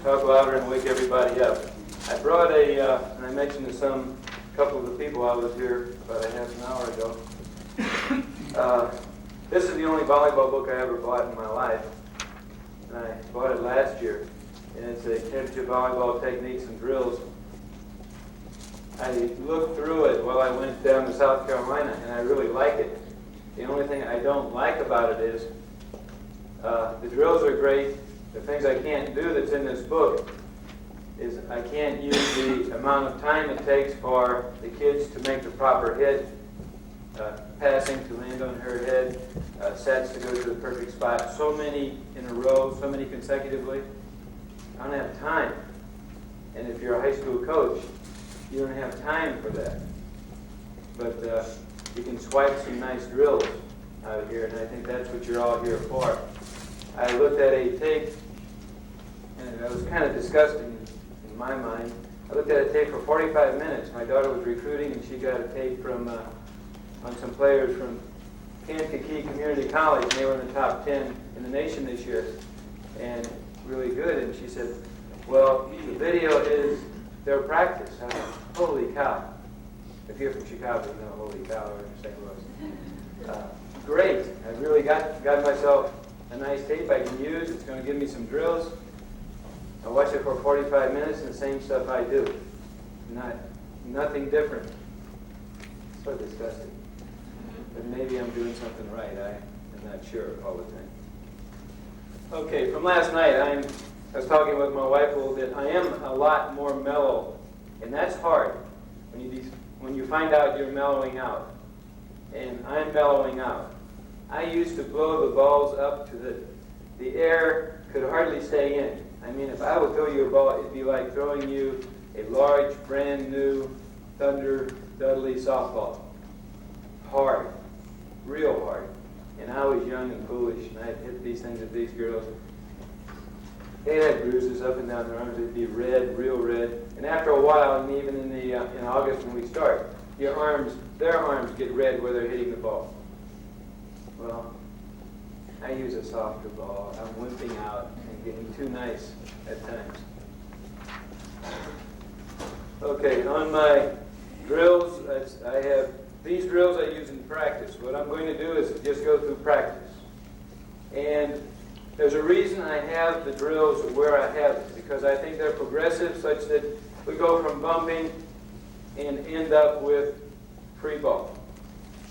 talk louder and wake everybody up. I brought and I mentioned to a couple of the people I was here about a half an hour ago. This is the only volleyball book I ever bought in my life. And I bought it last year. And it's a championship volleyball techniques and drills. I looked through it while I went down to South Carolina, and I really like it. The only thing I don't like about it is the drills are great. The things I can't do that's in this book is I can't use the amount of time it takes for the kids to make the proper hit, passing to land on her head, sets to go to the perfect spot, so many in a row, so many consecutively. I don't have time. And if you're a high school coach, you don't have time for that. But you can swipe some nice drills out of here, and I think that's what you're all here for. I looked at a tape, and it was kind of disgusting in my mind. I looked at a tape for 45 minutes. My daughter was recruiting, and she got a tape from on some players from Kankakee Community College, and they were in the top 10 in the nation this year, and really good. And she said, well, the video is their practice. I thought, holy cow. If you're from Chicago, you know holy cow or St. Louis. Great. I really got myself a nice tape I can use. It's going to give me some drills. I watch it for 45 minutes and the same stuff I do. Nothing different. So disgusting. But maybe I'm doing something right. I'm not sure all the time. Okay, from last night, I was talking with my wife a little bit. I am a lot more mellow, and that's hard when you find out you're mellowing out. And I'm mellowing out. I used to blow the balls up to the air could hardly stay in. I mean, if I would throw you a ball, it'd be like throwing you a large, brand new Thunder Dudley softball. Hard, real hard. And I was young and foolish, and I'd hit these things at these girls. They had bruises up and down their arms. They'd be red, real red. And after a while, and even in August when we start, their arms get red where they're hitting the ball. Well, I use a softer ball. I'm wimping out and getting too nice at times. Okay, on my drills, I have these drills I use in practice. What I'm going to do is just go through practice. And there's a reason I have the drills where I have them, because I think they're progressive such that we go from bumping and end up with free ball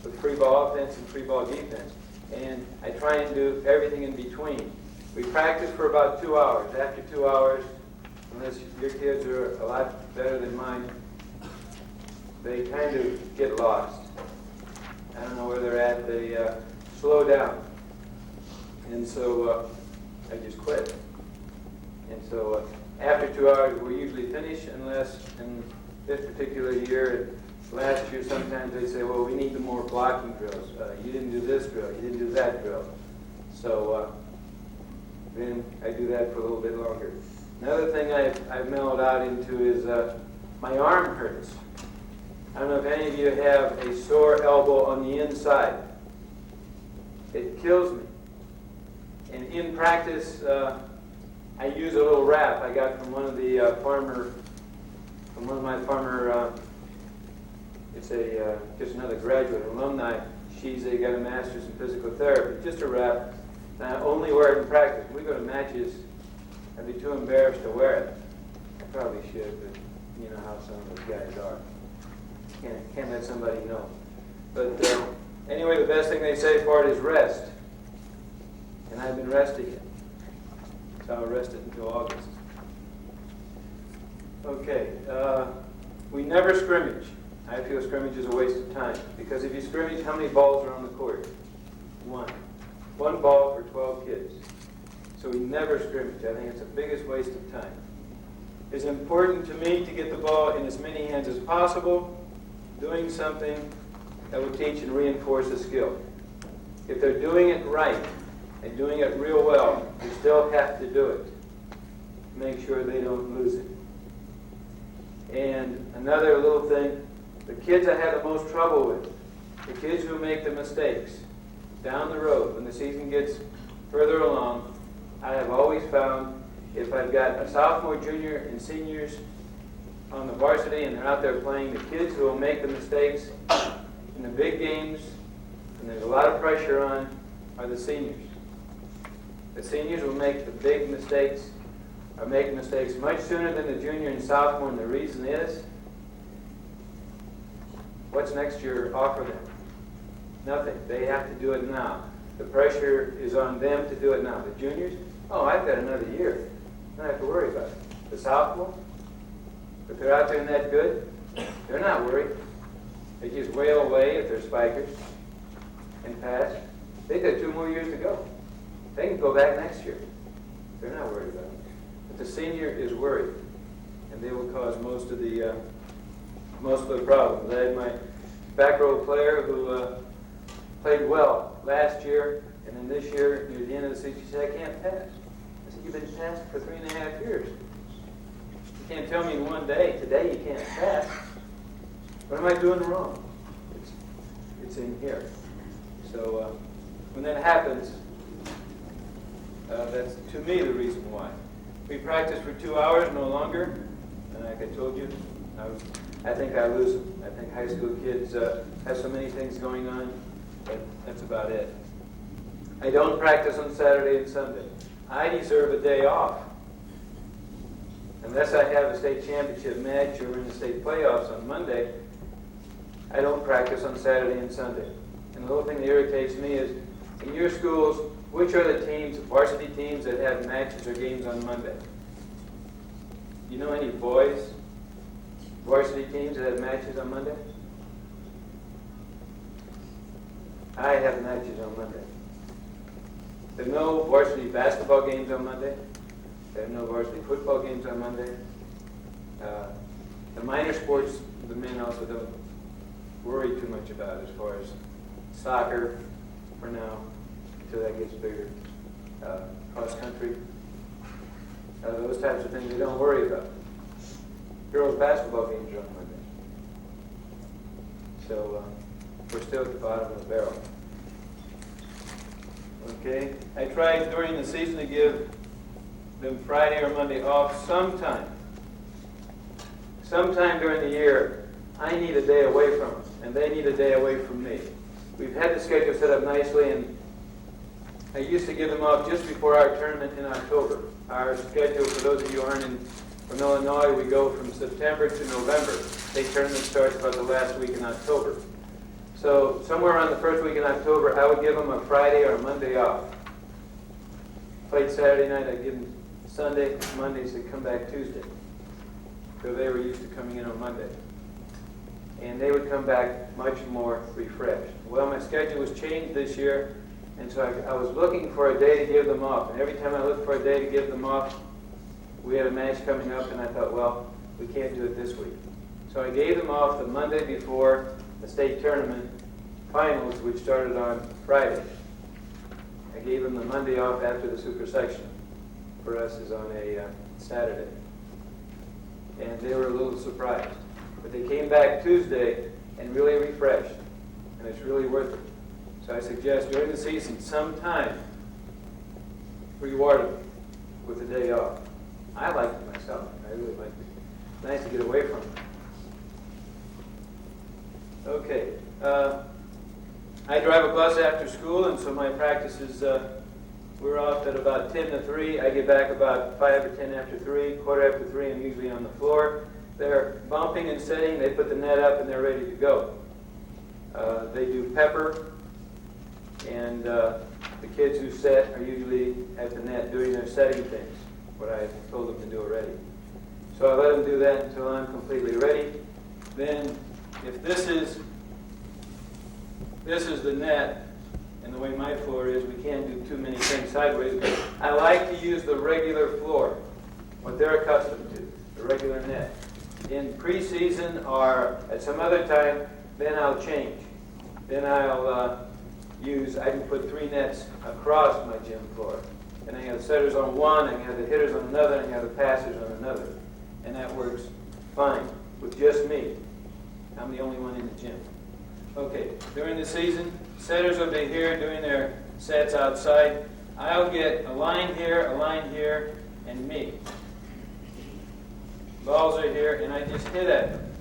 offense and free ball defense. And I try and do everything in between. We practice for about 2 hours. After 2 hours, unless your kids are a lot better than mine, they kind of get lost. I don't know where they're at. They slow down. And so I just quit. And so after 2 hours, we usually finish, unless in this particular year, last year sometimes they say, well, we need the more blocking drills. You didn't do this drill. You didn't do that drill. So then I do that for a little bit longer. Another thing I've mellowed out into is my arm hurts. I don't know if any of you have a sore elbow on the inside. It kills me. And in practice, I use a little wrap I got from one of my farmer, it's just another graduate, alumni. She's got a master's in physical therapy, just a wrap. And I only wear it in practice. When we go to matches, I'd be too embarrassed to wear it. I probably should, but you know how some of those guys are. Can't let somebody know. But anyway, the best thing they say for it is rest. And I've been resting it. So I'll rest it until August. Okay, we never scrimmage. I feel scrimmage is a waste of time. Because if you scrimmage, how many balls are on the court? One. One ball for 12 kids. So we never scrimmage. I think it's the biggest waste of time. It's important to me to get the ball in as many hands as possible, doing something that will teach and reinforce a skill. If they're doing it right and doing it real well, you still have to do it. Make sure they don't lose it. And another little thing, the kids I have the most trouble with, the kids who make the mistakes, down the road, when the season gets further along, I have always found if I've got a sophomore, junior, and seniors on the varsity and they're out there playing, the kids who will make the mistakes in the big games, and there's a lot of pressure on, are the seniors. The seniors will make the big mistakes, or make mistakes much sooner than the junior and sophomore, and the reason is, what's next year offer them? Nothing. They have to do it now. The pressure is on them to do it now. The juniors, oh, I've got another year. I don't have to worry about it. The sophomore, if they're out there and that good, they're not worried. They just wail away if they're spikers and pass. They've got 2 more years to go. They can go back next year. They're not worried about it. But the senior is worried, and they will cause most of the problems. I had my back row player who played well last year, and then this year, near the end of the season, she said, "I can't pass." I said, "You've been passing for 3.5 years. You can't tell me in one day, today you can't pass. What am I doing wrong?" It's in here. So when that happens, that's, to me, the reason why. We practice for 2 hours, no longer, and like I told you, I think I lose them. I think high school kids have so many things going on, but that's about it. I don't practice on Saturday and Sunday. I deserve a day off. Unless I have a state championship match or in the state playoffs on Monday, I don't practice on Saturday and Sunday. And the little thing that irritates me is, in your schools, which are the teams, varsity teams, that have matches or games on Monday? You know any boys varsity teams that have matches on Monday? I have matches on Monday. There are no varsity basketball games on Monday. There are no varsity football games on Monday. The minor sports, the men also don't worry too much about as far as soccer for now, until that gets bigger. Cross country. Those types of things they don't worry about. Girls basketball games are on Monday. So we're still at the bottom of the barrel. Okay? I tried during the season to give them Friday or Monday off sometime. Sometime during the year, I need a day away from them, and they need a day away from me. We've had the schedule set up nicely, and I used to give them off just before our tournament in October. Our schedule, for those of you who aren't from Illinois, we go from September to November. State tournament starts about the last week in October. So somewhere around the first week in October, I would give them a Friday or a Monday off. Played Saturday night, I'd give them Sunday, Mondays, they'd come back Tuesday. So they were used to coming in on Monday. And they would come back much more refreshed. Well, my schedule was changed this year, and so I was looking for a day to give them off. And every time I looked for a day to give them off, we had a match coming up, and I thought, well, we can't do it this week. So I gave them off the Monday before the state tournament finals, which started on Friday. I gave them the Monday off after the super section. For us is on a Saturday. And they were a little surprised. But they came back Tuesday and really refreshed. And it's really worth it. So I suggest during the season, sometime, reward them with a day off. I like it myself. I really like it. It's nice to get away from it. Okay. I drive a bus after school, and so my practice is, we're off at about 10 to 3. I get back about 5 or 10 after 3. Quarter after 3, I'm usually on the floor. They're bumping and setting. They put the net up, and they're ready to go. They do pepper, and the kids who set are usually at the net doing their setting things, what I told them to do already. So I let them do that until I'm completely ready. Then, if this is the net, and the way my floor is, we can't do too many things sideways, but I like to use the regular floor, what they're accustomed to, the regular net. In preseason or at some other time, then I'll change. Then I can put 3 nets across my gym floor. And I have the setters on one, I can have the hitters on another, and I have the passers on another. And that works fine with just me. I'm the only one in the gym. Okay, during the season, setters will be here doing their sets outside. I'll get a line here, and me. Balls are here, and I just hit at them.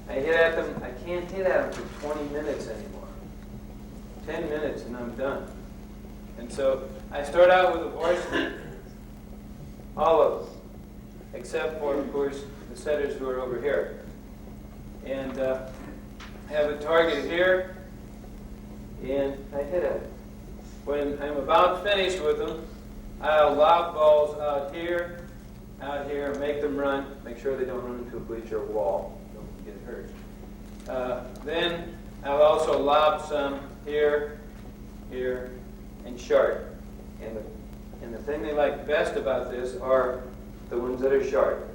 I hit at them. I can't hit at them for 20 minutes anymore. 10 minutes, and I'm done. And so I start out with a varsity, all of them, except for, of course, the setters who are over here. And have a target here, and I hit at it. When I'm about finished with them, I'll lob balls out here, make them run, make sure they don't run into a bleacher wall, don't get hurt. Then I'll also lob some here, here, and sharp. And the thing they like best about this are the ones that are sharp.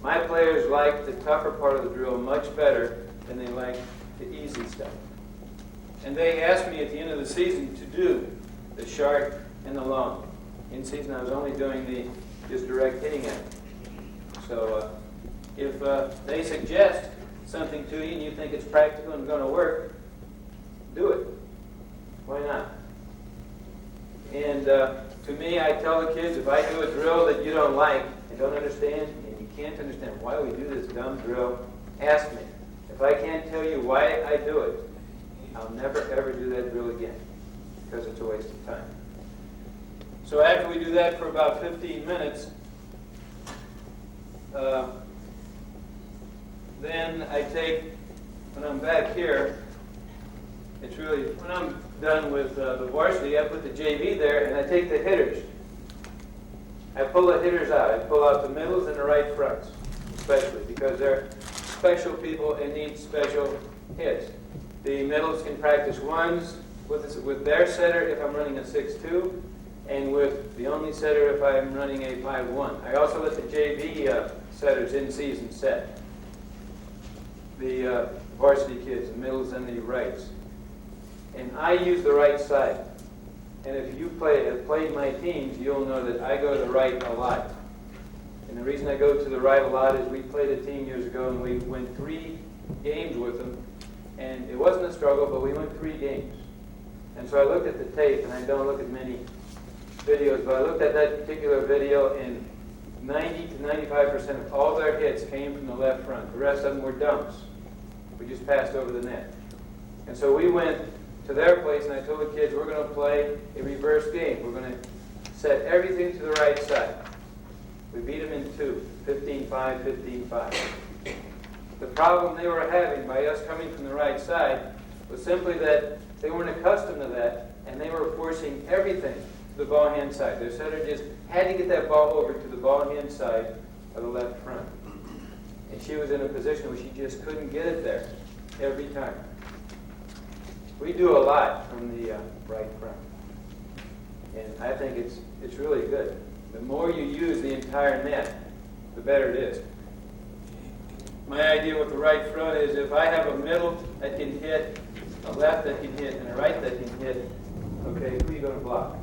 My players like the tougher part of the drill much better than they like the easy stuff. And they asked me at the end of the season to do the sharp and the long. In season, I was only doing the just direct hitting at it. So if they suggest something to you and you think it's practical and going to work, do it. Why not? And to me, I tell the kids, if I do a drill that you don't like and don't understand, and you can't understand why we do this dumb drill, ask me. If I can't tell you why I do it, I'll never ever do that drill again, because it's a waste of time. So after we do that for about 15 minutes, then I take, when I'm back here, it's really, when I'm done with the varsity, I put the JV there and I take the hitters. I pull the hitters out. I pull out the middles and the right fronts, especially because they're special people and need special hits. The middles can practice ones with their setter if I'm running a 6-2, and with the only setter if I'm running a 5-1. I also let the JV setters in season set. The varsity kids, the middles and the rights. And I use the right side. And if you have played my teams, you'll know that I go to the right a lot. And the reason I go to the right a lot is we played a team years ago and we went 3 games with them. And it wasn't a struggle, but we went 3 games. And so I looked at the tape, and I don't look at many videos, but I looked at that particular video, and 90 to 95% of all their hits came from the left front. The rest of them were dumps. We just passed over the net. And so we went to their place, and I told the kids, we're going to play a reverse game. We're going to set everything to the right side. We beat them in 2, 15-5, 15-5. The problem they were having by us coming from the right side was simply that they weren't accustomed to that, and they were forcing everything to the ball hand side. Their setter just had to get that ball over to the ball hand side of the left front. And she was in a position where she just couldn't get it there every time. We do a lot from the right front. And I think it's really good. The more you use the entire net, the better it is. My idea with the right front is if I have a middle that can hit, a left that can hit, and a right that can hit, okay, who are you going to block?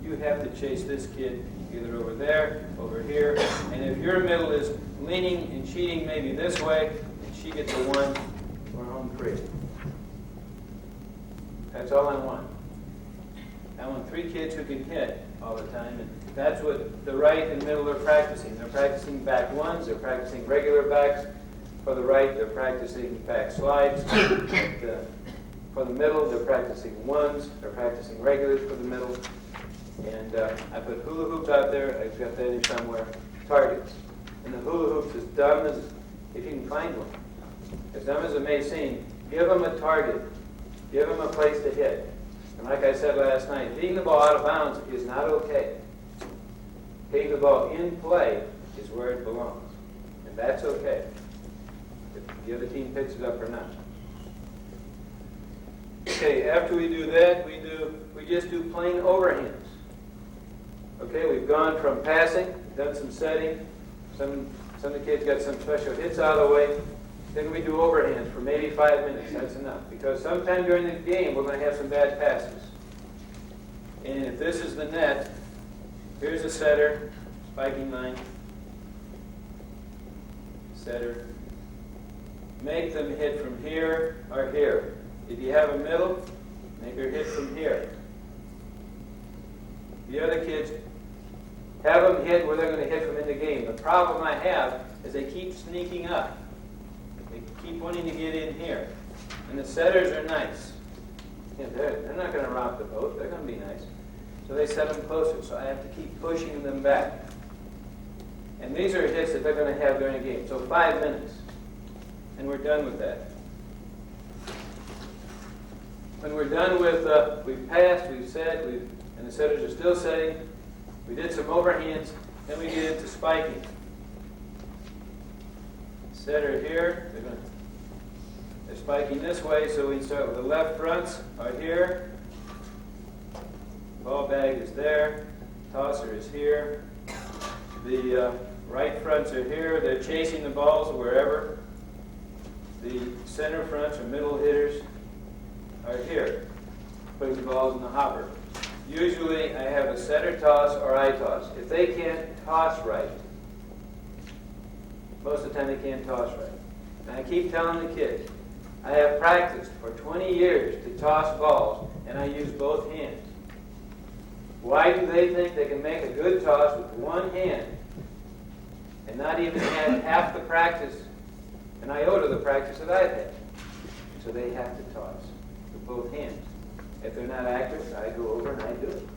You have to chase this kid either over there, over here, and if your middle is leaning and cheating maybe this way, and she gets a 1, we're home free. That's all I want. I want 3 kids who can hit all the time, and that's what the right and middle are practicing. They're practicing back ones, they're practicing regular backs. For the right, they're practicing back slides. For the middle, they're practicing ones, they're practicing regulars for the middle. And I put hula hoops out there, I've got that here somewhere, targets. And the hula hoops, as dumb as, if you can find one, as dumb as it may seem, give them a target, give them a place to hit. And like I said last night, hitting the ball out of bounds is not okay. Hitting the ball in play is where it belongs. And that's okay. If the other team picks it up or not. Okay, after we do that, we just do plain overhands. Okay, we've gone from passing, done some setting, some of the kids got some special hits out of the way. Then we do overhands for maybe 5 minutes. That's enough. Because sometime during the game, we're going to have some bad passes. And if this is the net, here's a setter, spiking line, setter. Make them hit from here or here. If you have a middle, make her hit from here. The other kids, have them hit where they're going to hit from in the game. The problem I have is they keep sneaking up. They keep wanting to get in here. And the setters are nice. Yeah, they're not going to rock the boat. They're going to be nice. So they set them closer. So I have to keep pushing them back. And these are hits that they're going to have during a game. So 5 minutes. And we're done with that. When we're done with, we've passed, we've set, and the setters are still setting. We did some overhands. Then we get into spiking. Setter here. They're spiking this way, so we start with the left fronts are here. Ball bag is there. Tosser is here. The right fronts are here. They're chasing the balls wherever. The center fronts or middle hitters are here, putting the balls in the hopper. Usually I have a setter toss or I toss. If they can't toss right, most of the time they can't toss right. And I keep telling the kids, I have practiced for 20 years to toss balls, and I use both hands. Why do they think they can make a good toss with one hand and not even have half the practice, an iota of the practice that I've had? So they have to toss with both hands. If they're not accurate, I go over and I do it.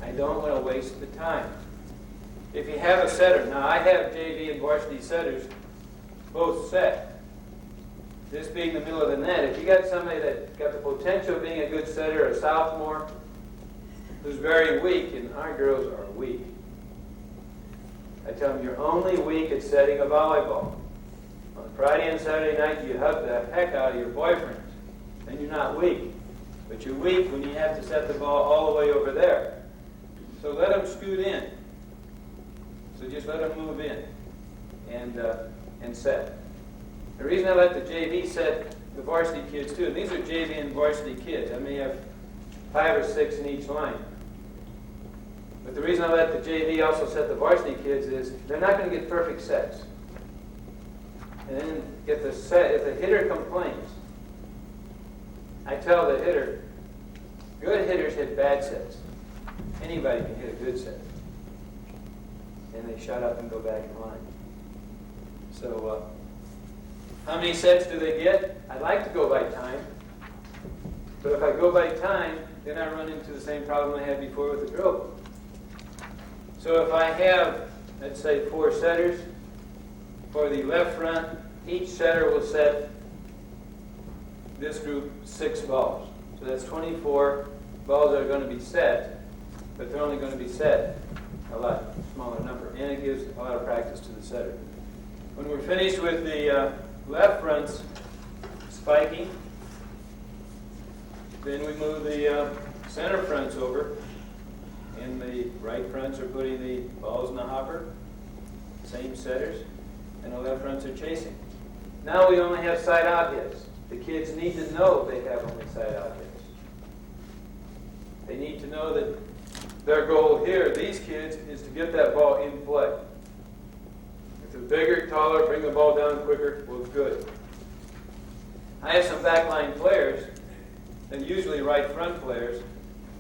I don't want to waste the time. If you have a setter, now I have JV and varsity setters both set. This being the middle of the net, if you got somebody that got the potential of being a good setter, a sophomore, who's very weak, and our girls are weak, I tell them, you're only weak at setting a volleyball. On Friday and Saturday night, you hug the heck out of your boyfriends. Then you're not weak. But you're weak when you have to set the ball all the way over there. So let them scoot in. So just let them move in and set. The reason I let the JV set the varsity kids too, and these are JV and varsity kids. I may have 5 or 6 in each line. But the reason I let the JV also set the varsity kids is they're not going to get perfect sets. And then if the hitter complains, I tell the hitter, good hitters hit bad sets. Anybody can hit a good set. And they shut up and go back in line. So, how many sets do they get? I'd like to go by time. But if I go by time, then I run into the same problem I had before with the drill book. So if I have, let's say, 4 setters, for the left front, each setter will set this group 6 balls. So that's 24 balls that are going to be set, but they're only going to be set a lot smaller number. And it gives a lot of practice to the setter. When we're finished with the left fronts spiking, then we move the center fronts over, and the right fronts are putting the balls in the hopper, same setters, and the left fronts are chasing. Now we only have side-out hits. The kids need to know they have only side-out hits. They need to know that their goal here, these kids, is to get that ball in play. If they're bigger, taller, bring the ball down quicker, well, good. I have some backline players, and usually right front players.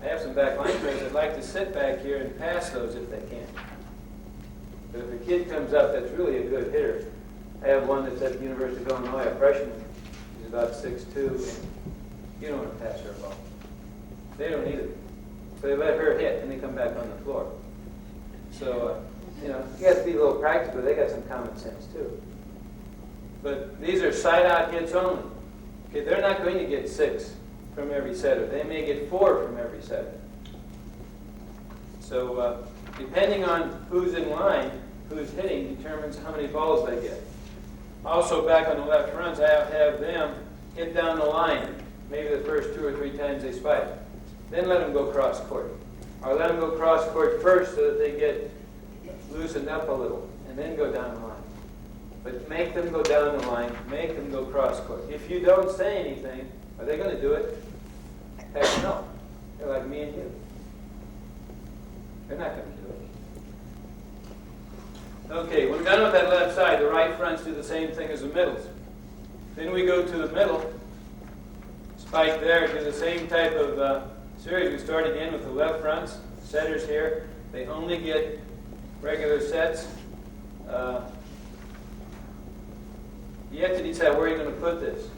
I have some backline players that like to sit back here and pass those if they can. But if a kid comes up that's really a good hitter, I have one that's at the University of Illinois, a freshman. He's about 6'2", and you don't want to pass her ball. They don't either. So they let her hit, and they come back on the floor. So, you have to be a little practical. They got some common sense, too. But these are side-out hits only. Okay, they're not going to get 6 from every setter. They may get 4 from every setter. So, depending on who's in line, who's hitting, determines how many balls they get. Also, back on the left fronts, I have them hit down the line, maybe the first 2 or 3 times they spike. Then let them go cross court. Or let them go cross court first so that they get loosened up a little, and then go down the line. But make them go down the line, make them go cross court. If you don't say anything, are they going to do it? Heck no. They're like me and you. They're not going to do it. Okay, we're done with that left side. The right fronts do the same thing as the middles. Then we go to the middle. Spike there, do the same type of series. We start again with the left fronts, Setters here, they only get regular sets. You have to decide where you're going to put this.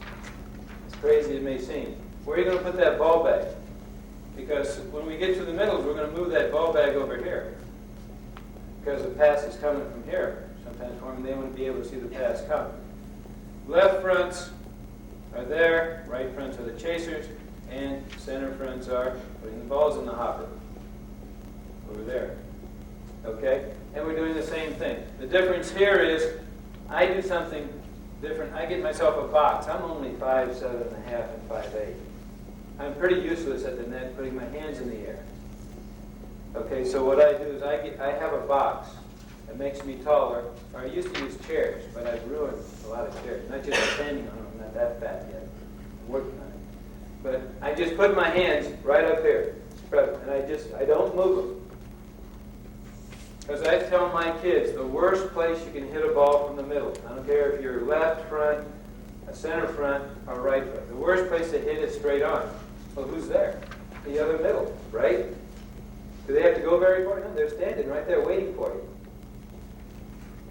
As crazy as it may seem. Where are you going to put that ball bag? Because when we get to the middles, we're going to move that ball bag over here. Because the pass is coming from here. Sometimes for them, they wouldn't be able to see the pass coming. Left fronts are there, right fronts are the chasers, and center fronts are putting the balls in the hopper. Over there. Okay? And we're doing the same thing. The difference here is I do something different. I get myself a box. I'm only 5'7" and 5'8". I'm pretty useless at the net putting my hands in the air. Okay, so what I do is I have a box that makes me taller. Or I used to use chairs, but I've ruined a lot of chairs. Not just standing on them, I'm not that fat yet. I'm working on it. But I just put my hands right up here, spread them, and I don't move them. Because I tell my kids, the worst place you can hit a ball from the middle, I don't care if you're left front, a center front, or right front. The worst place to hit is straight on. Well, who's there? The other middle, right? Do they have to go very far? No, they're standing right there waiting for you.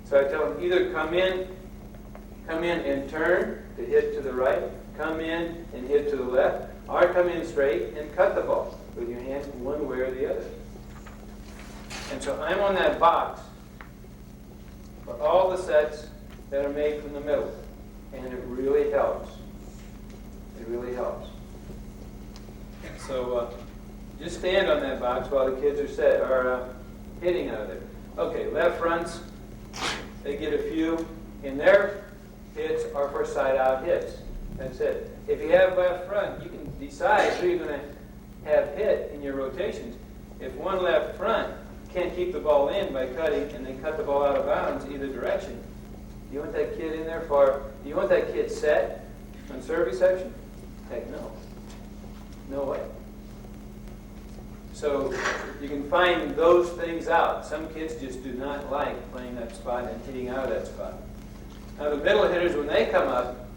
So I tell them either come in and turn to hit to the right, come in and hit to the left, or come in straight and cut the ball with your hands one way or the other. And so I'm on that box for all the sets that are made from the middle. And it really helps. It really helps. So just stand on that box while the kids are hitting out of there. Okay, left fronts, they get a few. And their hits are for side-out hits. That's it. If you have left front, you can decide who you're going to have hit in your rotations. If one left front can't keep the ball in by cutting, and they cut the ball out of bounds either direction, do you want that kid in there do you want that kid set on serve reception? Heck no. No way. So you can find those things out. Some kids just do not like playing that spot and hitting out of that spot. Now the middle hitters, when they come up,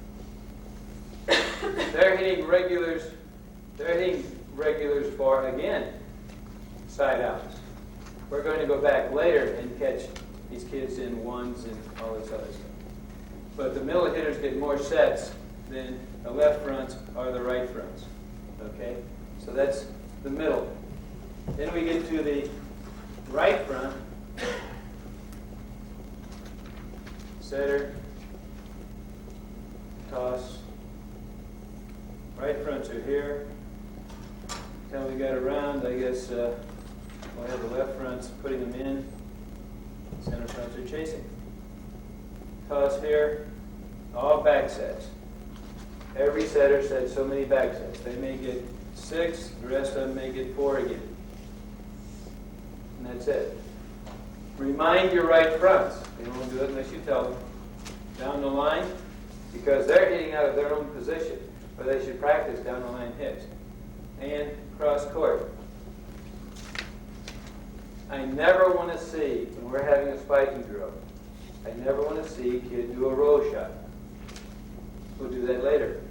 they're hitting regulars for, again, side outs. We're going to go back later and catch these kids in ones and all this other stuff. But the middle hitters get more sets than the left fronts or the right fronts. Okay? So that's the middle. Then we get to the right front. Setter. Toss. Right fronts are here. Until we got around, I guess we'll have the left fronts putting them in. Center fronts are chasing. Toss here. All back sets. Every setter sets so many back sets. They may get 6, the rest of them may get 4 again. And that's it. Remind your right fronts. They don't do it unless you tell them. Down the line, because they're hitting out of their own position, but they should practice down the line hits. And cross court. I never want to see, when we're having a spiking drill, I never want to see a kid do a roll shot. We'll do that later.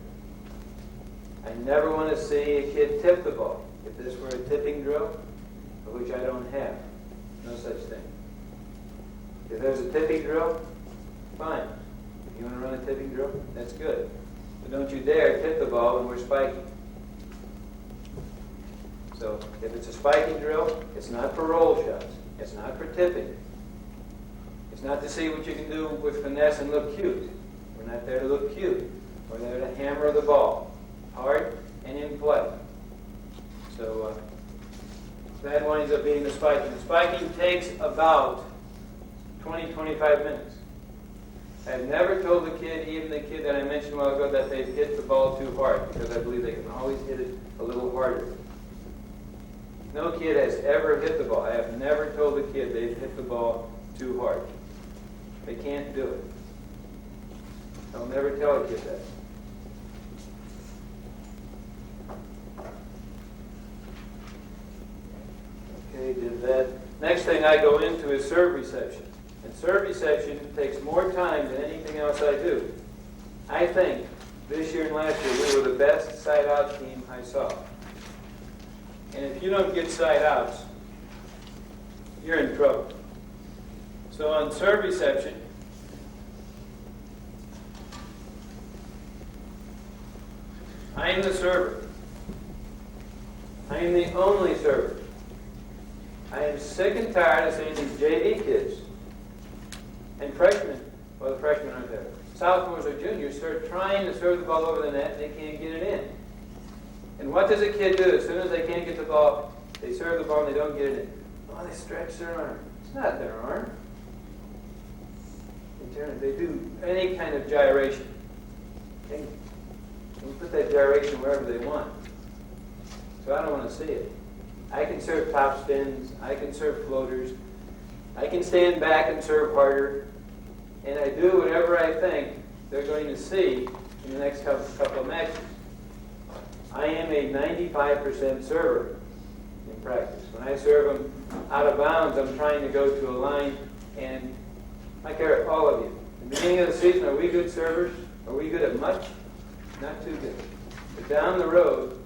I never want to see a kid tip the ball. If this were a tipping drill, which I don't have, no such thing. If there's a tipping drill, fine. If you want to run a tipping drill, that's good. But don't you dare tip the ball when we're spiking. So if it's a spiking drill, it's not for roll shots. It's not for tipping. It's not to see what you can do with finesse and look cute. We're not there to look cute. We're there to hammer the ball hard and in play. So that winds up being the spiking. The spiking takes about 20-25 minutes. I've never told the kid, even the kid that I mentioned a while ago, that they've hit the ball too hard, because I believe they can always hit it a little harder. No kid has ever hit the ball. I have never told a kid they've hit the ball too hard. They can't do it. I'll never tell a kid that. Okay, did that. Next thing I go into is serve reception. And serve reception takes more time than anything else I do. I think this year and last year we were the best side-out team I saw. And if you don't get side-outs, you're in trouble. So on serve reception, I am the server. I am the only server. I am sick and tired of seeing these JV kids and freshmen, well, the freshmen aren't there, sophomores or juniors, start trying to serve the ball over the net and they can't get it in. And what does a kid do as soon as they can't get the ball? They serve the ball and they don't get it in. Oh, they stretch their arm. It's not their arm. They do any kind of gyration. They can put that gyration wherever they want. So I don't want to see it. I can serve top spins. I can serve floaters. I can stand back and serve harder. And I do whatever I think they're going to see in the next couple of matches. I am a 95% server in practice. When I serve them out of bounds, I'm trying to go to a line, and I care all of you. In the beginning of the season, are we good servers? Are we good at much? Not too good. But down the road,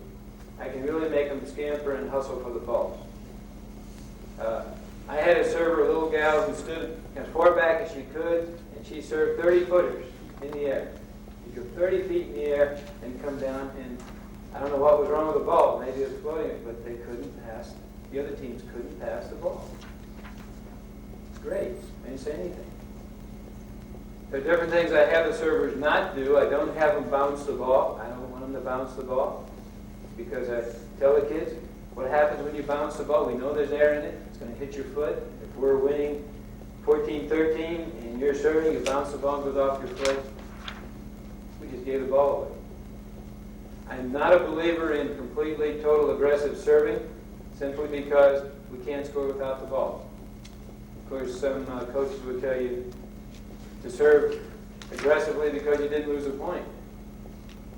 I can really make them scamper and hustle for the balls. I had a server, a little gal who stood as far back as she could, and she served 30 footers in the air. She'd go 30 feet in the air and come down, and I don't know what was wrong with the ball. Maybe it was floating, but they couldn't pass. The other teams couldn't pass the ball. It's great. I didn't say anything. There are different things I have the servers not do. I don't have them bounce the ball. I don't want them to bounce the ball because I tell the kids what happens when you bounce the ball. We know there's air in it. It's going to hit your foot. If we're winning 14-13 and you're serving, you bounce the ball and goes off your foot. We just gave the ball away. I'm not a believer in completely total aggressive serving simply because we can't score without the ball. Of course, some coaches would tell you to serve aggressively because you didn't lose a point.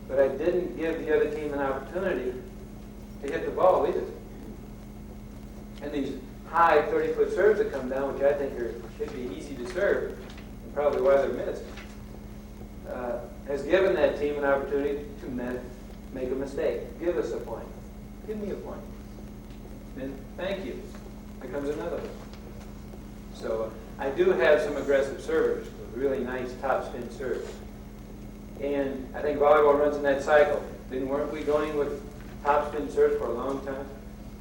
But I didn't give the other team an opportunity to hit the ball either. And these high 30-foot serves that come down, which I think should be easy to serve, and probably why they're missed, has given that team an opportunity to make a mistake. Give us a point. Give me a point. Then thank you. Here comes another one. So I do have some aggressive servers with really nice top spin serves. And I think volleyball runs in that cycle. Weren't we going with top spin serves for a long time?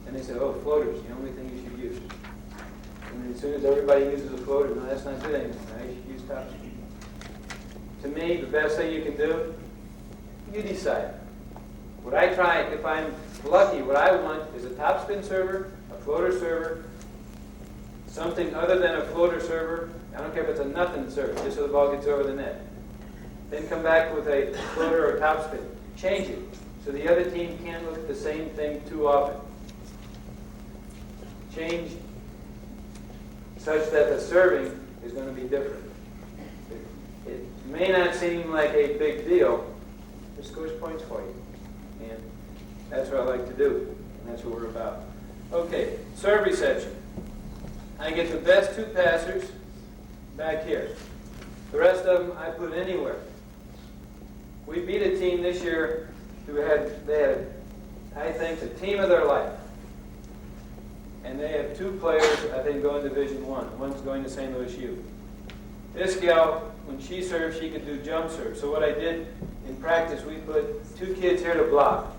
And they said, oh, floaters, the only thing you should use. And as soon as everybody uses a floater, no, that's not good anymore. Now you should use top spin. To me, the best thing you can do, you decide. What I try, if I'm lucky, what I want is a top spin server, a floater server, something other than a floater server. I don't care if it's a nothing server, just so the ball gets over the net. Then come back with a floater or top spin. Change it so the other team can't look at the same thing too often. Change such that the serving is going to be different. It may not seem like a big deal, it scores points for you. And that's what I like to do, and that's what we're about. Okay, serve reception. I get the best two passers back here. The rest of them I put anywhere. We beat a team this year who had, I think, the team of their life. And they have two players, I think, going to Division I. One's going to St. Louis U. This gal, when she served, she could do jump serve. So what I did in practice, we put two kids here to block.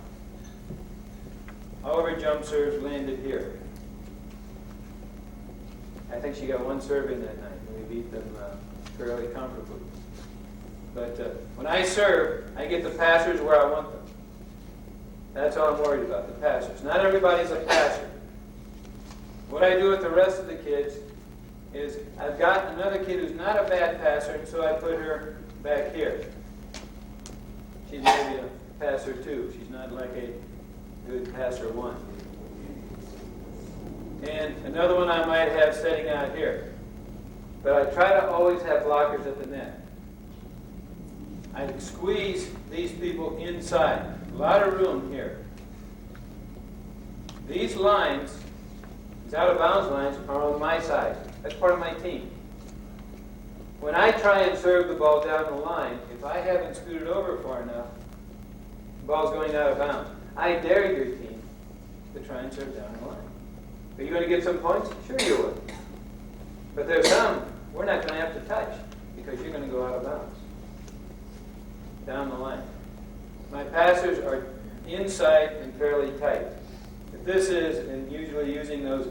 All of her jump serves landed here. I think she got one serve in that night, and we beat them fairly comfortably. But when I serve, I get the passers where I want them. That's all I'm worried about, the passers. Not everybody's a passer. What I do with the rest of the kids is I've got another kid who's not a bad passer, and so I put her back here. She's maybe a passer 2. She's not like a good passer 1. And another one I might have sitting out here. But I try to always have blockers at the net. I squeeze these people inside. A lot of room here. These lines, these out-of-bounds lines, are on my side. That's part of my team. When I try and serve the ball down the line, if I haven't scooted over far enough, the ball's going out of bounds. I dare your team to try and serve down the line. Are you going to get some points? Sure you will. But there's some we're not going to have to touch because you're going to go out of bounds. Down the line. My passers are inside and fairly tight. If this is, and usually using those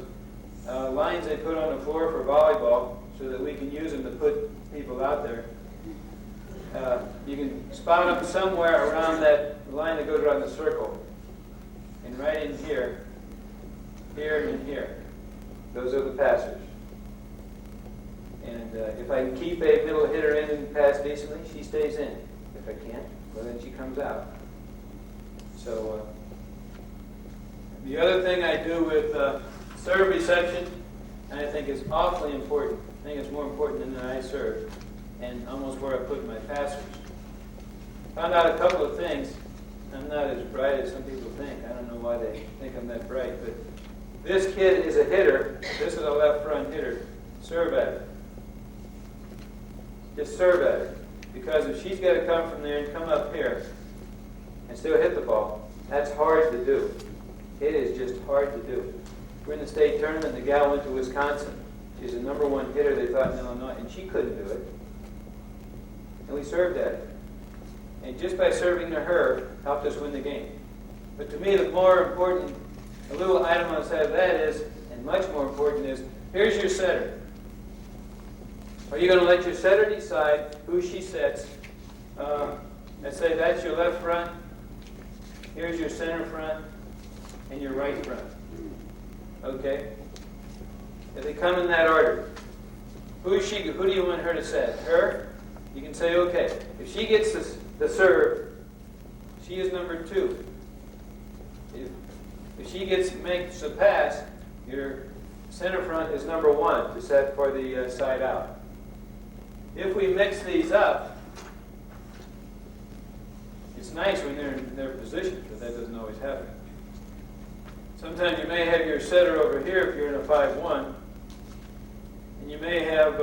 lines they put on the floor for volleyball so that we can use them to put people out there, you can spot them somewhere around that line that goes around the circle. And right in here, here, and here. Those are the passers. And if I can keep a middle hitter in and pass decently, she stays in. If I can't, well, then she comes out. So the other thing I do with serve reception, and I think is awfully important, I think it's more important than I serve, and almost where I put my passers. Found out a couple of things. I'm not as bright as some people think. I don't know why they think I'm that bright, but this kid is a hitter. This is a left front hitter. Serve at her. Just serve at her. Because if she's got to come from there and come up here and still hit the ball, that's hard to do. It is just hard to do. We're in the state tournament, the gal went to Wisconsin. She's the #1 hitter, they thought, in Illinois, and she couldn't do it. And we served at her. And just by serving to her, helped us win the game. But to me, the more important, a little item on the side of that is, and much more important is, here's your setter. Are you going to let your setter decide who she sets? Let's say that's your left front, here's your center front, and your right front. Okay? If they come in that order, who do you want her to set? Her? You can say, okay, if she gets the serve, she is #2. If she makes the pass, your center front is #1 to set for the side out. If we mix these up, it's nice when they're in their position, but that doesn't always happen. Sometimes you may have your setter over here if you're in a 5-1, and you may have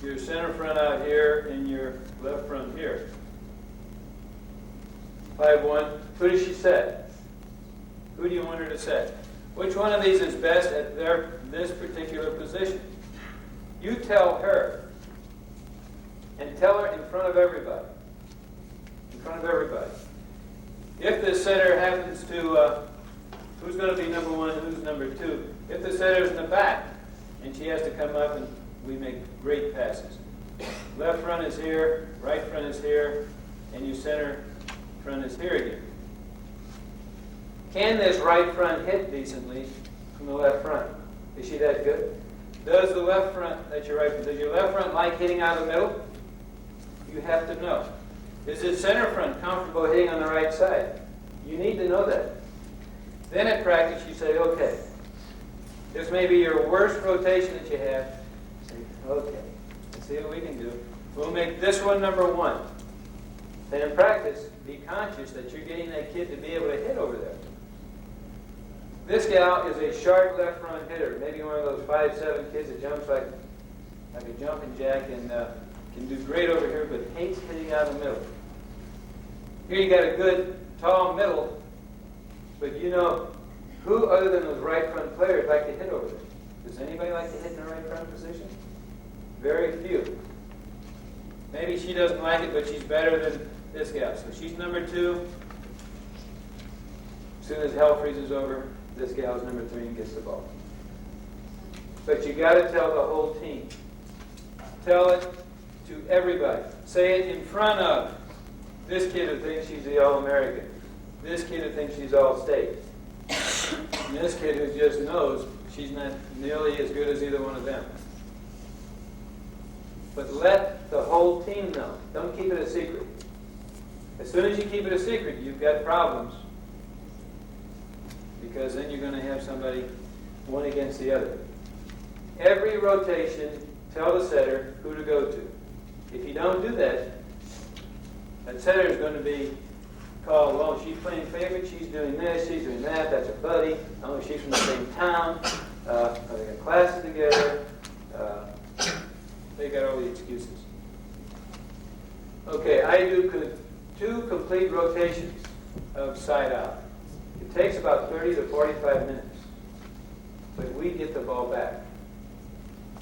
your center front out here and your left front here. 5-1. Who does she set? Who do you want her to set? Which one of these is best at this particular position? You tell her. And tell her in front of everybody. In front of everybody. If the setter happens to, who's going to be #1, who's #2? If the setter's in the back, and she has to come up, and we make great passes. Left front is here, right front is here, and your center front is here again. Can this right front hit decently from the left front? Is she that good? Does the left front, that's your right front, does your left front like hitting out of the middle? You have to know. Is his center front comfortable hitting on the right side? You need to know that. Then at practice you say, okay, this may be your worst rotation that you have. Say, okay, let's see what we can do. We'll make this one #1. Then in practice, be conscious that you're getting that kid to be able to hit over there. This gal is a sharp left front hitter, maybe one of those 5'7" kids that jumps like a jumping jack and can do great over here, but hates hitting out of the middle. Here you got a good, tall middle, but you know, who other than those right front players like to hit over there? Does anybody like to hit in the right front position? Very few. Maybe she doesn't like it, but she's better than this gal. So she's #2. As soon as hell freezes over, this gal's #3 and gets the ball. But you got to tell the whole team. Tell it to everybody. Say it in front of this kid who thinks she's the All-American, this kid who thinks she's All-State, and this kid who just knows she's not nearly as good as either one of them. But let the whole team know. Don't keep it a secret. As soon as you keep it a secret, you've got problems. Because then you're going to have somebody one against the other. Every rotation, tell the setter who to go to. If you don't do that, that setter is going to be called, well, she's playing favorite, she's doing this, she's doing that, that's her buddy, oh, she's from the same town, they got classes together, they got all the excuses. Okay, I do 2 complete rotations of side out. It takes about 30 to 45 minutes. but we get the ball back.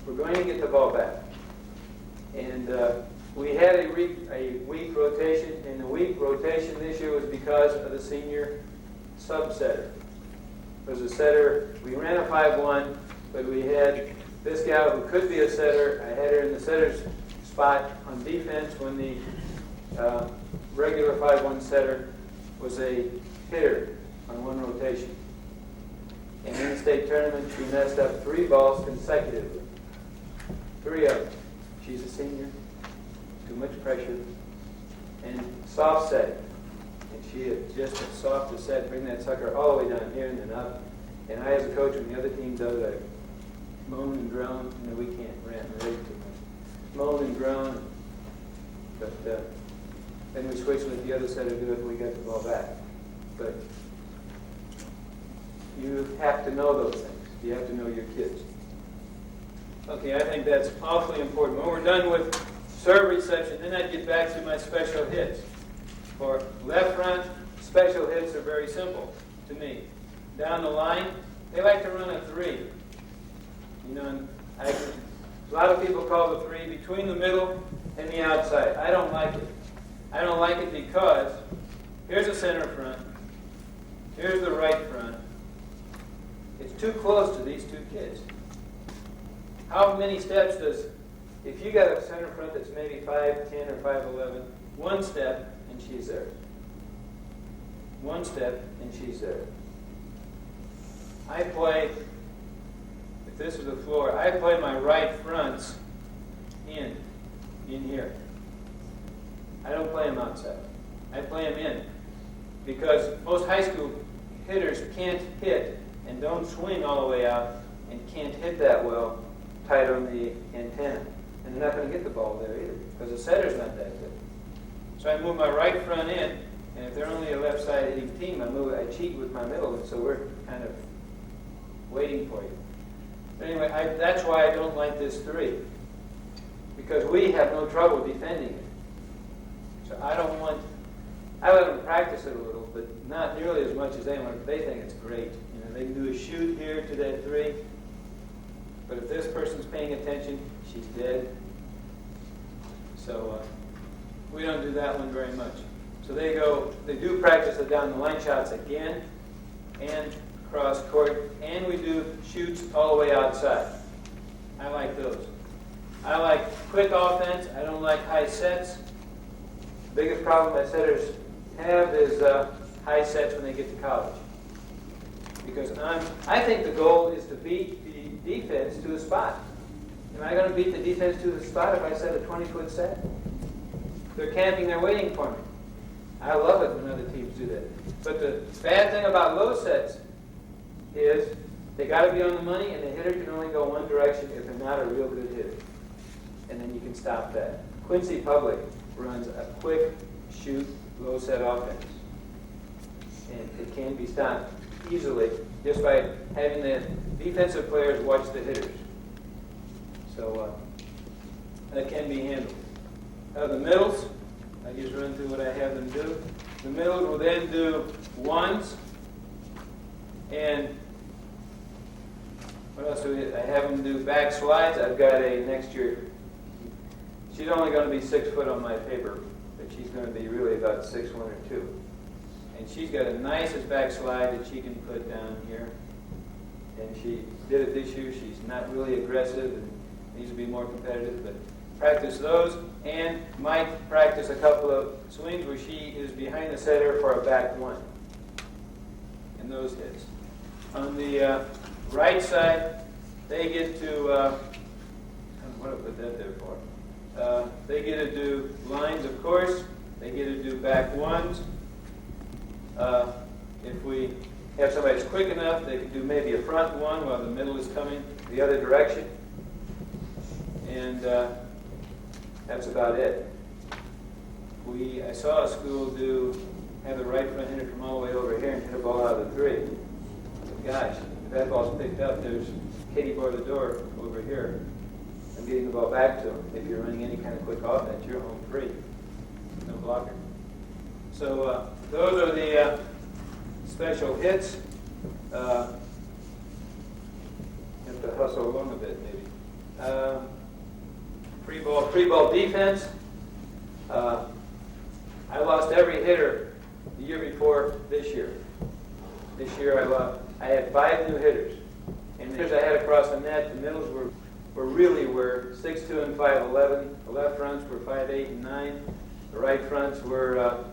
We're going to get the ball back. And we had a weak rotation, and the weak rotation this year was because of the senior sub-setter. It was a setter. We ran a 5-1, but we had this gal who could be a setter. I had her in the setter's spot on defense when the regular 5-1 setter was a hitter on one rotation. And in the state tournament, she messed up 3 balls consecutively. 3 of them. She's a senior. Too much pressure. And soft setting. And she had just as soft as set, bring that sucker all the way down here and then up. And I, as a coach, when the other team does it, I moan and groan. You know, we can't rant and rave too much. Moan and groan. But then we switched and let the other setter do it, and we got the ball back. But you have to know those things. You have to know your kids. Okay, I think that's awfully important. When we're done with serve reception, then I'd get back to my special hits. For left front, special hits are very simple to me. Down the line, they like to run a 3. You know, and a lot of people call the 3 between the middle and the outside. I don't like it. I don't like it because here's the center front. Here's the right front. It's too close to these 2 kids. How many steps does, if you got a center front that's maybe 5'10" or 5'11", 1 step and she's there. 1 step and she's there. I play, if this was the floor, I play my right fronts in here. I don't play them outside. I play them in. Because most high school hitters can't hit and don't swing all the way out and can't hit that well tight on the antenna. And they're not going to get the ball there either because the setter's not that good. So I move my right front in, and if they're only a left side hitting team, I cheat with my middle, and so we're kind of waiting for you. But anyway, that's why I don't like this 3. Because we have no trouble defending it. So I let them practice it a little, but not nearly as much as they want. They think it's great. You know, they can do a shoot here to that 3. But if this person's paying attention, she's dead. So we don't do that one very much. So they do practice the down the line shots again, and cross court, and we do shoots all the way outside. I like those. I like quick offense. I don't like high sets. The biggest problem my setters have is high sets when they get to college. Because I think the goal is to beat the defense to a spot. Am I going to beat the defense to the spot if I set a 20-foot set? They're camping, they're waiting for me. I love it when other teams do that. But the bad thing about low sets is they got to be on the money, and the hitter can only go one direction if they're not a real good hitter. And then you can stop that. Quincy Public runs a quick shoot low set offense. And it can be stopped easily just by having the defensive players watch the hitters. So that can be handled. The middles, I just run through what I have them do. The middles will then do ones. And what else do I have them do? Back slides. I've got a next year. She's only going to be 6 foot on my paper, but she's going to be really about 6'1" or 2. And she's got a nicest back slide that she can put down here. And she did it this year. She's not really aggressive and needs to be more competitive, but practice those, and might practice a couple of swings where she is behind the setter for a back 1. And those hits. On the right side, they get to, what do I put that there for? They get to do lines, of course. They get to do back 1s. If we have somebody that's quick enough, they can do maybe a front 1 while the middle is coming the other direction. And that's about it. I saw a school have the right front hitter come all the way over here and hit a ball out of the 3. But gosh, if that ball's picked up, there's Katie bar the door over here. I'm getting the ball back to him. If you're running any kind of quick offense, you're home free. No blocker. So those are the special hits. to hustle along a bit, maybe. Free ball defense. I lost every hitter the year before this year. This year I had 5 new hitters. And the hitters I had across the net, the middles were 6'2" and 5'11". The left fronts were 5'8" and 9. The right fronts were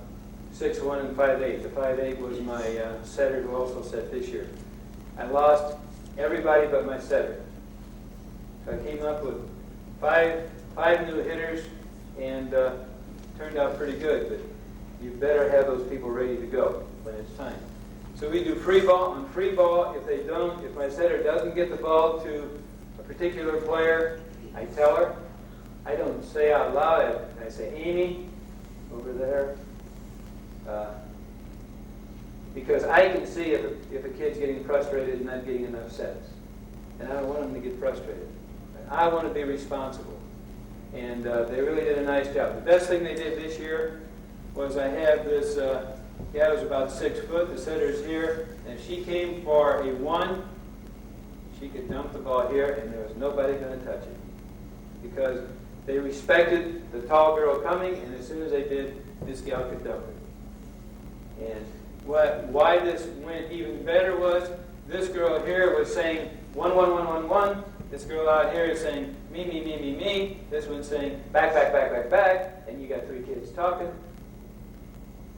6'1" and 5'8". The 5'8" was my setter who also set this year. I lost everybody but my setter. So I came up with five new hitters, and turned out pretty good. But you better have those people ready to go when it's time. So we do free ball. On free ball, if my setter doesn't get the ball to a particular player, I tell her. I don't say out loud. I say, Amy, over there. Because I can see if a kid's getting frustrated and not getting enough sets. And I don't want them to get frustrated. I want to be responsible. And they really did a nice job. The best thing they did this year was I have this gal who's about 6 foot. The setter's here. And if she came for a 1, she could dump the ball here, and there was nobody going to touch it. Because they respected the tall girl coming, and as soon as they did, this gal could dump it. And why this went even better was this girl here was saying 1, 1, 1, 1, 1. This girl out here is saying me, me, me, me, me. This one's saying back, back, back, back, back. And you got 3 kids talking.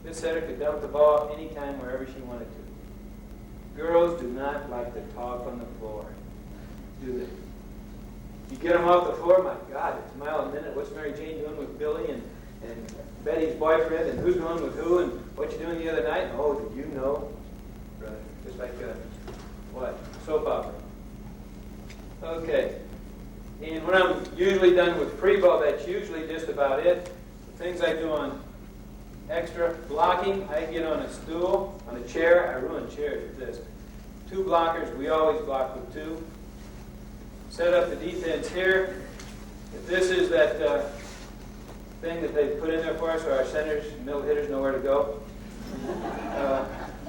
This setter could dump the ball anytime, wherever she wanted to. Girls do not like to talk on the floor, do they? You get them off the floor, my God, it's a mile a minute. What's Mary Jane doing with Billy and Betty's boyfriend, and who's going with who, and what you doing the other night? And, oh, did you know? Right. Just like soap opera. Okay. And when I'm usually done with free ball, that's usually just about it. The things I do on extra blocking, I get on a stool, on a chair. I ruin chairs with this. 2 blockers, we always block with 2. Set up the defense here. If this is that thing that they put in there for us, so our centers, middle hitters know where to go.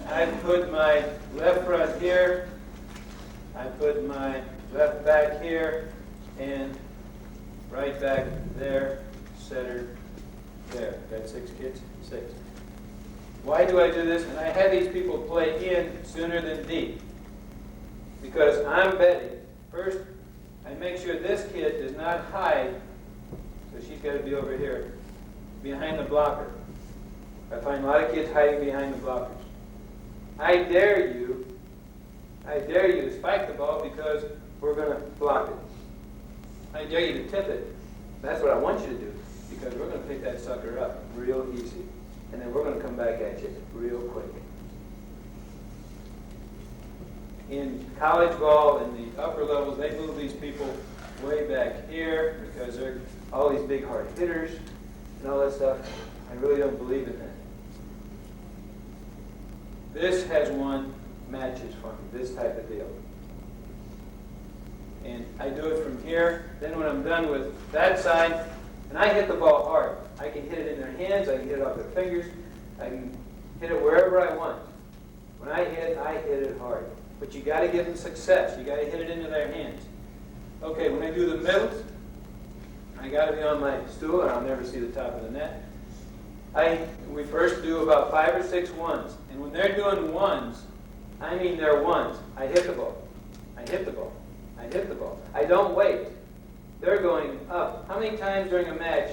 I put my left front here. I put my left back here, and right back there, setter there. Got 6 kids? 6. Why do I do this? And I have these people play in sooner than deep. Because I'm betting. First, I make sure this kid does not hide, so she's got to be over here, behind the blocker. I find a lot of kids hiding behind the blockers. I dare you to spike the ball because we're going to block it. I dare you to tip it. That's what I want you to do, because we're going to pick that sucker up real easy. And then we're going to come back at you real quick. In college ball, in the upper levels, they move these people way back here because they're all these big hard hitters and all that stuff. I really don't believe in that. This has won matches for me, this type of deal. And I do it from here. Then when I'm done with that side, and I hit the ball hard. I can hit it in their hands, I can hit it off their fingers, I can hit it wherever I want. When I hit it hard. But you got to give them success. You got to hit it into their hands. Okay, when I do the middles, I got to be on my stool, and I'll never see the top of the net. We first do about 5 or 6 ones. And when they're doing ones, I mean they're ones. I hit the ball. I hit the ball. I hit the ball. I don't wait. They're going up. How many times during a match,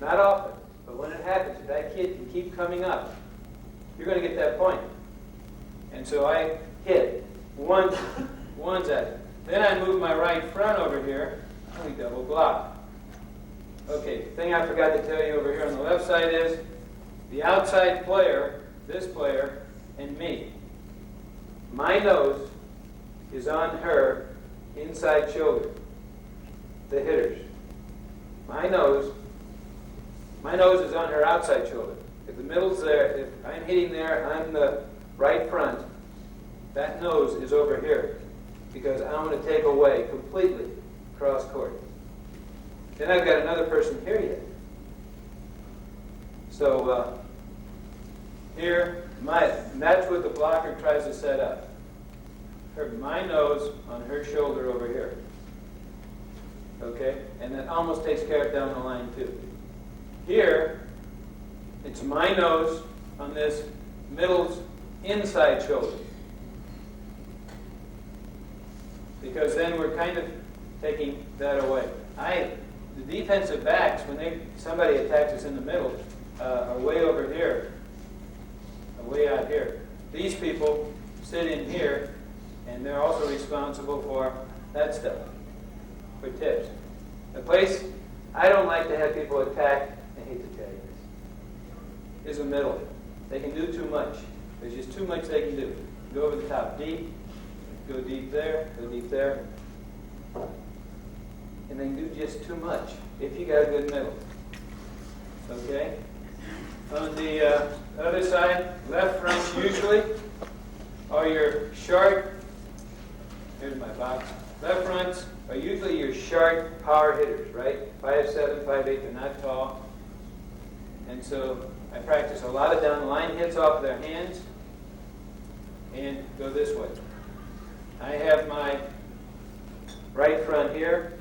not often, but when it happens, if that kid can keep coming up, you're going to get that point. And so I hit ones at it. Then I move my right front over here, and we double block. Okay, thing I forgot to tell you over here on the left side is the outside player, this player, and me. My nose is on her inside shoulder, the hitters. My nose is on her outside shoulder. If the middle's there, if I'm hitting there, I'm the right front. That nose is over here because I'm going to take away completely cross court. Then I've got another person here yet. So here, that's what the blocker tries to set up. my nose on her shoulder over here. Okay? And that almost takes care of down the line too. Here, it's my nose on this middle's inside shoulder. Because then we're kind of taking that away. The defensive backs, when somebody attacks us in the middle, are way over here, are way out here. These people sit in here, and they're also responsible for that stuff, for tips. The place I don't like to have people attack, I hate to tell you this, is the middle. They can do too much. There's just too much they can do. Go over the top deep, go deep there, and they can do just too much if you got a good middle. Okay? On the other side, left fronts usually are your short, here's my box, left fronts are usually your sharp power hitters, right? 5'7", 5'8", they're not tall. And so I practice a lot of down the line hits off their hands and go this way. I have my right front here,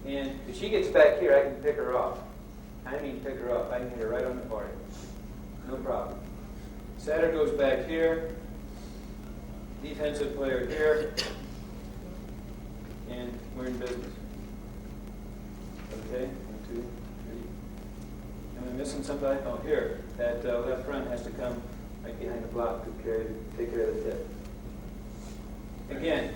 and if she gets back here, I can pick her off. I mean pick her off. I can hit her right on the forehead. No problem. Setter goes back here, defensive player here, and we're in business. Okay, 1, 2, 3. Am I missing somebody? Oh, here. That left front has to come right behind the block to take care of the tip. Again,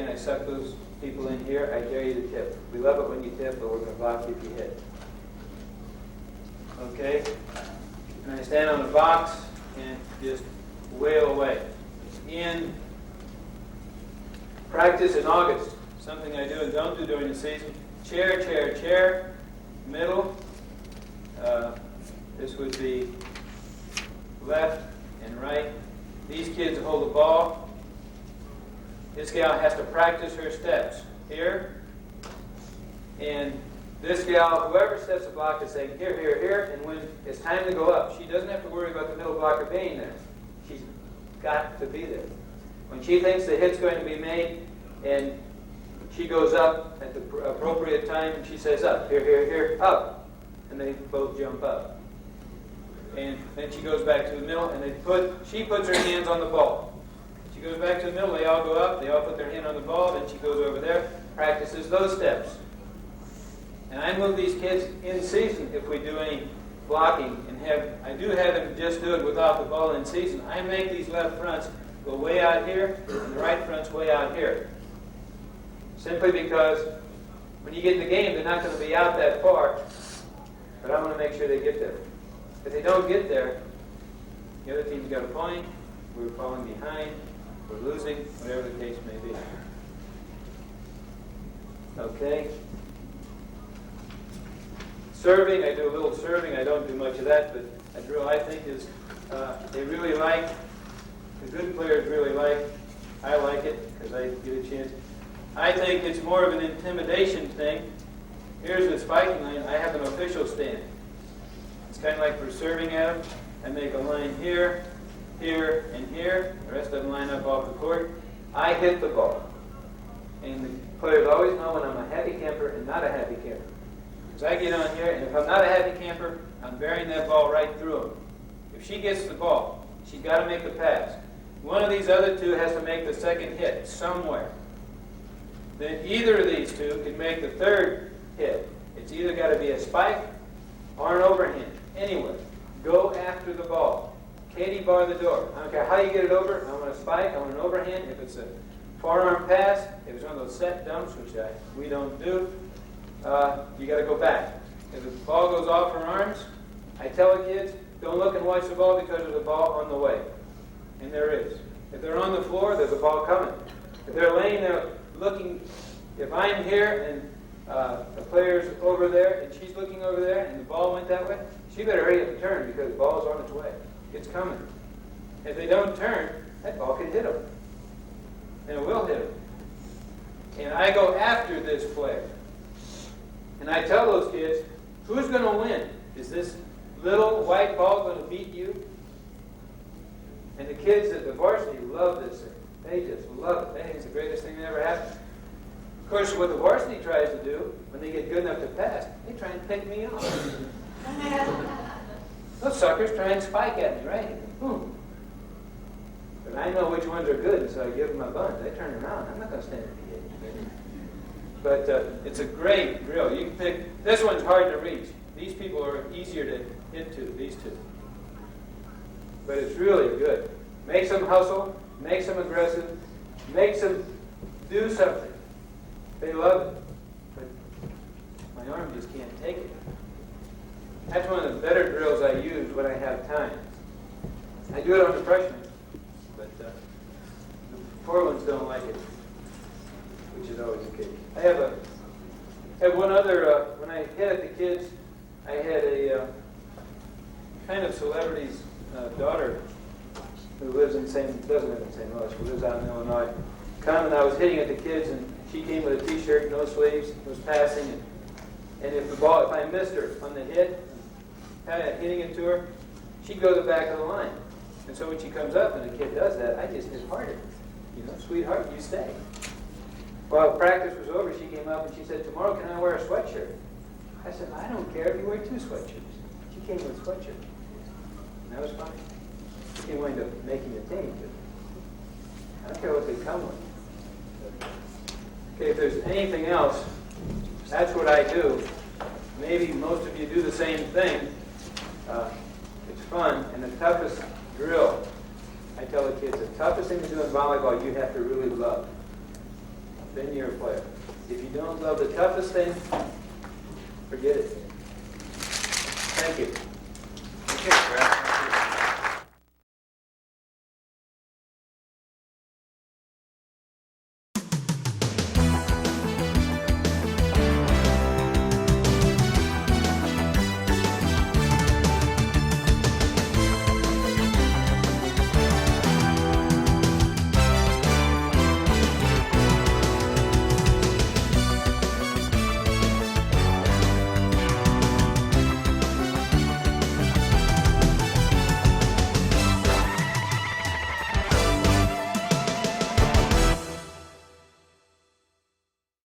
I suck those people in here. I dare you to tip. We love it when you tip, but we're going to block you if you hit. Okay? And I stand on the box and just wail away. In practice in August, something I do and don't do during the season, chair, middle. This would be left and right. These kids hold the ball. This gal has to practice her steps here. And this gal, whoever steps the block is saying here. And when it's time to go up, she doesn't have to worry about the middle blocker being there. She's got to be there. When she thinks the hit's going to be made and she goes up at the appropriate time and she says up, here, up. And they both jump up. And then she goes back to the middle and she puts her hands on the ball. She goes back to the middle, they all go up, they all put their hand on the ball, then she goes over there, practices those steps. And I move these kids in season if we do any blocking, and I do have them just do it without the ball in season. I make these left fronts go way out here, and the right fronts way out here. Simply because when you get in the game, they're not going to be out that far, but I want to make sure they get there. If they don't get there, the other team's got a point, we're falling behind, we're losing, whatever the case may be. Okay? Serving, I do a little serving. I don't do much of that, but a drill I think is they really like, the good players really like. I like it because I get a chance. I think it's more of an intimidation thing. Here's the spiking line. I have an official stand. It's kind of like for serving at them. I make a line here, here, and here. The rest of them line up off the court. I hit the ball. And the players always know when I'm a happy camper and not a happy camper. Because I get on here, and if I'm not a happy camper, I'm burying that ball right through them. If she gets the ball, she's got to make the pass. One of these other two has to make the second hit somewhere. Then either of these two can make the third hit. It's either got to be a spike or an overhand. Anyway, go after the ball. Katie, bar the door. I don't care how you get it over. I want a spike. I want an overhand. If it's a forearm pass, if it's one of those set dumps, which we don't do, you got to go back. If the ball goes off her arms, I tell the kids, don't look and watch the ball because there's a ball on the way. And there is. If they're on the floor, there's a ball coming. If they're laying there looking, if I'm here and the player's over there and she's looking over there and the ball went that way, she better hurry up and turn because the ball's on its way. It's coming. If they don't turn, that ball can hit them. And it will hit them. And I go after this player. And I tell those kids, who's going to win? Is this little white ball going to beat you? And the kids at the varsity love this thing. They just love it. They think it's the greatest thing that ever happened. Of course, what the varsity tries to do, when they get good enough to pass, they try and pick me off. Those suckers try and spike at me, right? Boom. But I know which ones are good, so I give them a bunch. They turn around. I'm not going to stand at the edge. But it's a great drill. You can pick. This one's hard to reach. These people are easier to hit to, these two. But it's really good. Makes them hustle, makes them aggressive, makes them do something. They love it. But my arm just can't take it. That's one of the better drills I use when I have time. I do it on the freshmen, but the poor ones don't like it, which is always the case. I have one other, when I hit at the kids, I had a kind of celebrity's daughter who lives in doesn't live in St. Louis, she lives out in Illinois. Come and I was hitting at the kids, and she came with a t-shirt, no sleeves, was passing, and if I missed her on the hit, hitting it to her, she'd go to the back of the line. And so when she comes up and the kid does that, I just hit harder. You know, sweetheart, you stay. Well, practice was over, she came up and she said, tomorrow can I wear a sweatshirt? I said, I don't care if you wear 2 sweatshirts. She came with a sweatshirt. And that was fine. She didn't wind up making the team, but I don't care what they come with. Okay, if there's anything else, that's what I do. Maybe most of you do the same thing. It's fun, and the toughest drill, I tell the kids, the toughest thing to do in volleyball, you have to really love. Then you're a player. If you don't love the toughest thing, forget it. Thank you. Okay, Brad.